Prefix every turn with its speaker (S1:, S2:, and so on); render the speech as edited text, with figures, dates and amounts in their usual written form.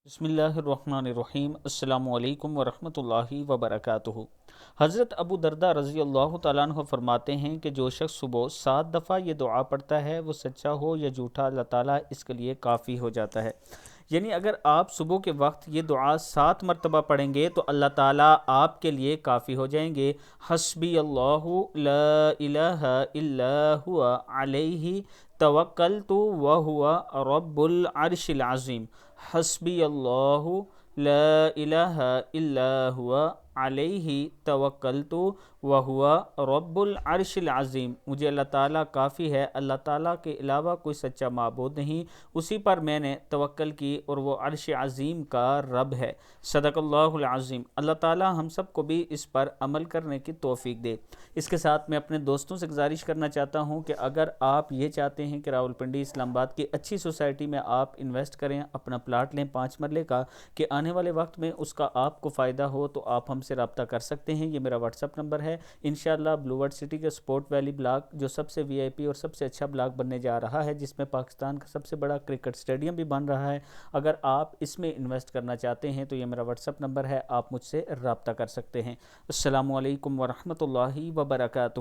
S1: بسم اللہ الرحمن الرحیم۔ السلام علیکم ورحمۃ اللہ وبرکاتہ۔ حضرت ابو دردہ رضی اللہ تعالیٰ عنہ فرماتے ہیں کہ جو شخص صبح 7 دفعہ یہ دعا پڑھتا ہے وہ سچا ہو یا جھوٹا، اللہ تعالیٰ اس کے لیے کافی ہو جاتا ہے۔ یعنی اگر آپ صبح کے وقت یہ دعا 7 مرتبہ پڑھیں گے تو اللہ تعالیٰ آپ کے لیے کافی ہو جائیں گے۔ حسبی اللہ لا الہ الا ہوا علیہ توکلت وہو رب العرش العظیم۔ حسبی اللہ لا الہ الا ہوا علیہ توکلت وہو رب العرش العظیم۔ مجھے اللہ تعالیٰ کافی ہے، اللہ تعالیٰ کے علاوہ کوئی سچا معبود نہیں، اسی پر میں نے توکل کی اور وہ عرش عظیم کا رب ہے۔ صدق اللہ العظیم۔ اللہ تعالیٰ ہم سب کو بھی اس پر عمل کرنے کی توفیق دے۔ اس کے ساتھ میں اپنے دوستوں سے گزارش کرنا چاہتا ہوں کہ اگر آپ یہ چاہتے ہیں کہ راولپنڈی اسلام آباد کی اچھی سوسائٹی میں آپ انویسٹ کریں، اپنا پلاٹ لیں 5 مرلے کا، کہ آنے والے وقت میں اس کا آپ کو فائدہ ہو، تو آپ ہم سے رابطہ کر سکتے ہیں۔ یہ میرا واٹس ایپ نمبر ہے۔ انشاءاللہ بلو ورڈ سٹی کا سپورٹ ویلی بلاک جو سب سے وی آئی پی اور سب سے اچھا بلاک بننے جا رہا ہے، جس میں پاکستان کا سب سے بڑا کرکٹ اسٹیڈیم بھی بن رہا ہے، اگر آپ اس میں انویسٹ کرنا چاہتے ہیں تو یہ میرا واٹس ایپ نمبر ہے، آپ مجھ سے رابطہ کر سکتے ہیں۔ السلام علیکم ورحمۃ اللہ وبرکاتہ۔